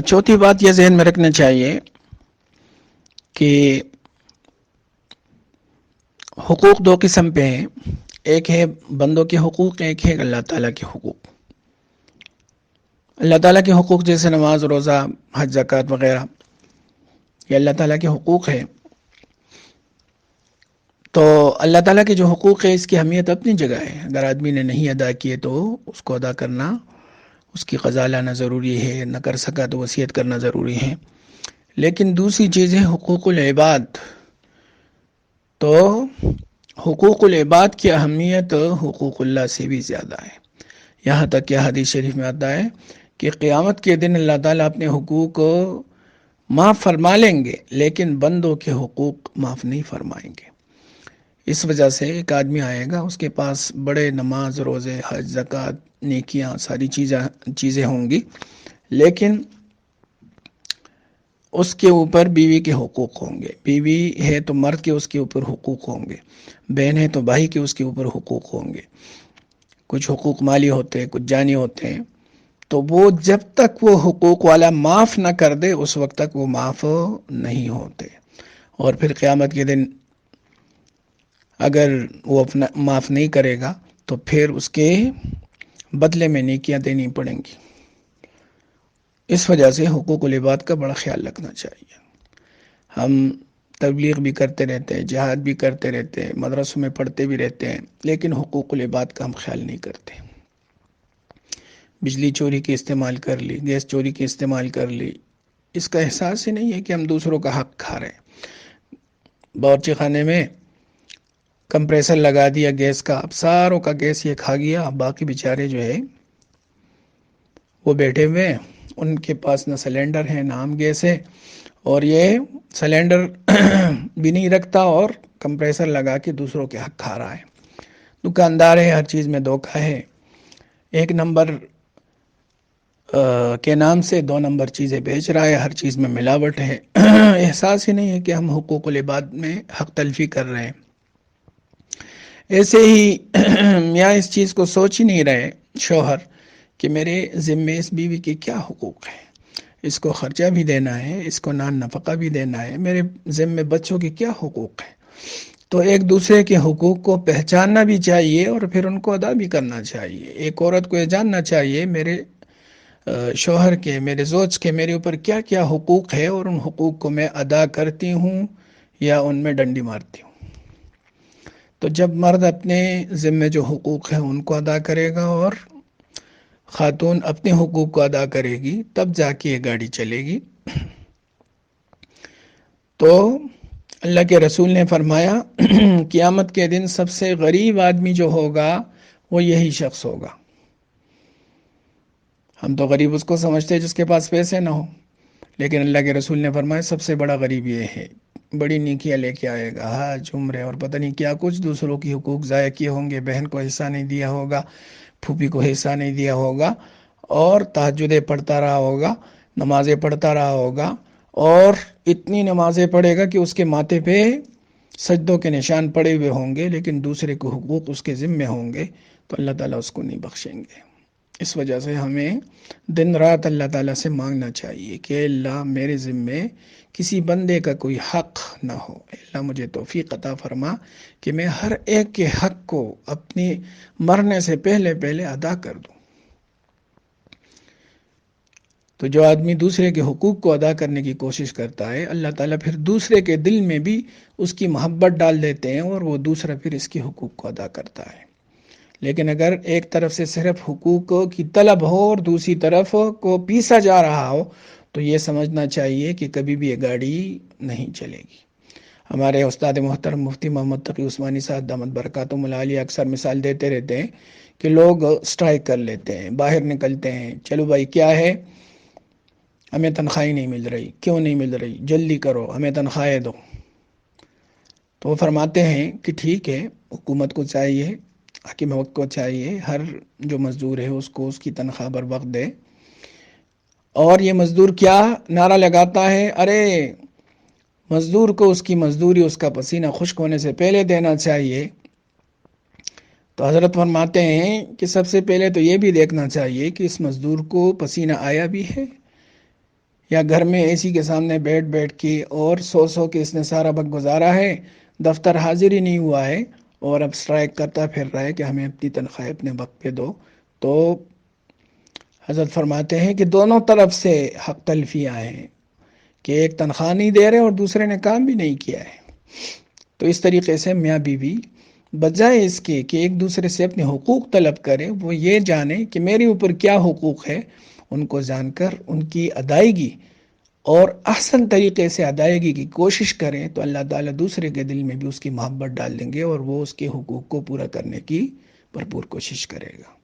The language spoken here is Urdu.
چوتھی بات یہ ذہن میں رکھنا چاہیے کہ حقوق دو قسم پہ ہیں. ایک ہے بندوں کے حقوق، ایک ہے اللہ تعالیٰ کے حقوق. اللہ تعالیٰ کے حقوق جیسے نماز، روزہ، حج، زکوٰۃ وغیرہ، یہ اللہ تعالیٰ کے حقوق ہے. تو اللہ تعالیٰ کے جو حقوق ہے اس کی اہمیت اپنی جگہ ہے. اگر آدمی نے نہیں ادا کیے تو اس کو ادا کرنا، اس کی قضا لانا ضروری ہے. نہ کر سکا تو وصیت کرنا ضروری ہے. لیکن دوسری چیز ہے حقوق العباد. تو حقوق العباد کی اہمیت حقوق اللہ سے بھی زیادہ ہے. یہاں تک کہ حدیث شریف میں آتا ہے کہ قیامت کے دن اللہ تعالیٰ اپنے حقوق معاف فرما لیں گے لیکن بندوں کے حقوق معاف نہیں فرمائیں گے. اس وجہ سے ایک آدمی آئے گا، اس کے پاس بڑے نماز، روزے، حج، زکوٰۃ، نیکیاں، ساری چیزیں ہوں گی، لیکن اس کے اوپر بیوی کے حقوق ہوں گے. بیوی ہے تو مرد کے اس کے اوپر حقوق ہوں گے، بہن ہے تو بھائی کے اس کے اوپر حقوق ہوں گے. کچھ حقوق مالی ہوتے ہیں، کچھ جانی ہوتے ہیں. تو وہ جب تک وہ حقوق والا معاف نہ کر دے اس وقت تک وہ معاف نہیں ہوتے. اور پھر قیامت کے دن اگر وہ اپنا معاف نہیں کرے گا تو پھر اس کے بدلے میں نیکیاں دینی پڑیں گی. اس وجہ سے حقوق العباد کا بڑا خیال رکھنا چاہیے. ہم تبلیغ بھی کرتے رہتے ہیں، جہاد بھی کرتے رہتے ہیں، مدرسوں میں پڑھتے بھی رہتے ہیں، لیکن حقوق العباد کا ہم خیال نہیں کرتے. بجلی چوری کی استعمال کر لی، گیس چوری کی استعمال کر لی، اس کا احساس ہی نہیں ہے کہ ہم دوسروں کا حق کھا رہے ہیں. باورچی خانے میں کمپریسر لگا دیا گیس کا، اب ساروں کا گیس یہ کھا گیا. اب باقی بیچارے جو ہے وہ بیٹھے ہوئے، ان کے پاس نہ سلنڈر ہے نہ عام گیس ہے، اور یہ سلنڈر بھی نہیں رکھتا اور کمپریسر لگا کے دوسروں کے حق کھا رہا ہے. دکاندار ہے، ہر چیز میں دھوکہ ہے. ایک نمبر کے نام سے 2 نمبر چیزیں بیچ رہا ہے، ہر چیز میں ملاوٹ ہے. احساس ہی نہیں ہے کہ ہم حقوق العباد میں حق تلفی کر رہے ہیں. ایسے ہی یا اس چیز کو سوچ ہی نہیں رہے شوہر کہ میرے ذمے اس بیوی کے کیا حقوق ہیں. اس کو خرچہ بھی دینا ہے، اس کو نان نفقہ بھی دینا ہے، میرے ذمے بچوں کے کیا حقوق ہیں. تو ایک دوسرے کے حقوق کو پہچاننا بھی چاہیے اور پھر ان کو ادا بھی کرنا چاہیے. ایک عورت کو یہ جاننا چاہیے میرے شوہر کے، میرے زوج کے میرے اوپر کیا کیا حقوق ہے اور ان حقوق کو میں ادا کرتی ہوں یا ان میں ڈنڈی مارتی ہوں. تو جب مرد اپنے ذمے جو حقوق ہیں ان کو ادا کرے گا اور خاتون اپنے حقوق کو ادا کرے گی تب جا کے یہ گاڑی چلے گی. تو اللہ کے رسول نے فرمایا قیامت کے دن سب سے غریب آدمی جو ہوگا وہ یہی شخص ہوگا. ہم تو غریب اس کو سمجھتے ہیں جس کے پاس پیسے نہ ہو، لیکن اللہ کے رسول نے فرمایا سب سے بڑا غریب یہ ہے. بڑی نیکیاں لے کے آئے گا، حج، عمرے اور پتہ نہیں کیا کچھ، دوسروں کی حقوق ضائع کیے ہوں گے، بہن کو حصہ نہیں دیا ہوگا، پھوپھی کو حصہ نہیں دیا ہوگا، اور تہجدیں پڑھتا رہا ہوگا، نمازیں پڑھتا رہا ہوگا، اور اتنی نمازیں پڑھے گا کہ اس کے ماتھے پہ سجدوں کے نشان پڑے ہوئے ہوں گے، لیکن دوسرے کو حقوق اس کے ذمے ہوں گے تو اللہ تعالیٰ اس کو نہیں بخشیں گے. اس وجہ سے ہمیں دن رات اللہ تعالیٰ سے مانگنا چاہیے کہ اللہ میرے ذمے کسی بندے کا کوئی حق نہ ہو. اللہ مجھے توفیق عطا فرما کہ میں ہر ایک کے حق کو اپنی مرنے سے پہلے پہلے ادا کر دوں. تو جو آدمی دوسرے کے حقوق کو ادا کرنے کی کوشش کرتا ہے اللہ تعالیٰ پھر دوسرے کے دل میں بھی اس کی محبت ڈال دیتے ہیں اور وہ دوسرا پھر اس کے حقوق کو ادا کرتا ہے. لیکن اگر ایک طرف سے صرف حقوق کی طلب ہو اور دوسری طرف کو پیسا جا رہا ہو تو یہ سمجھنا چاہیے کہ کبھی بھی یہ گاڑی نہیں چلے گی. ہمارے استاد محترم مفتی محمد تقی عثمانی صاحب دامت برکاتہم العالیہ اکثر مثال دیتے رہتے ہیں کہ لوگ سٹرائک کر لیتے ہیں، باہر نکلتے ہیں، چلو بھائی کیا ہے، ہمیں تنخواہیں نہیں مل رہی. کیوں نہیں مل رہی؟ جلدی کرو، ہمیں تنخواہیں دو. تو وہ فرماتے ہیں کہ ٹھیک ہے، حکومت کو چاہیے، حاکم وقت کو چاہیے ہر جو مزدور ہے اس کو اس کی تنخواہ بر وقت دے. اور یہ مزدور کیا نعرہ لگاتا ہے، ارے مزدور کو اس کی مزدوری، اس کا پسینہ خشک ہونے سے پہلے دینا چاہیے. تو حضرت فرماتے ہیں کہ سب سے پہلے تو یہ بھی دیکھنا چاہیے کہ اس مزدور کو پسینہ آیا بھی ہے یا گھر میں اے سی کے سامنے بیٹھ کے اور سو کے اس نے سارا وقت گزارا ہے، دفتر حاضر ہی نہیں ہوا ہے اور اب سٹرائک کرتا پھر رہا ہے کہ ہمیں اپنی تنخواہ اپنے وقت پہ دو، تو حضرت فرماتے ہیں کہ دونوں طرف سے حق تلفیاں ہیں کہ ایک تنخواہ نہیں دے رہے اور دوسرے نے کام بھی نہیں کیا ہے۔ تو اس طریقے سے میاں بیوی بجائے اس کے کہ ایک دوسرے سے اپنے حقوق طلب کرے، وہ یہ جانے کہ میرے اوپر کیا حقوق ہے، ان کو جان کر ان کی ادائیگی اور احسن طریقے سے ادائیگی کی کوشش کریں، تو اللہ تعالیٰ دوسرے کے دل میں بھی اس کی محبت ڈال دیں گے اور وہ اس کے حقوق کو پورا کرنے کی بھرپور کوشش کرے گا۔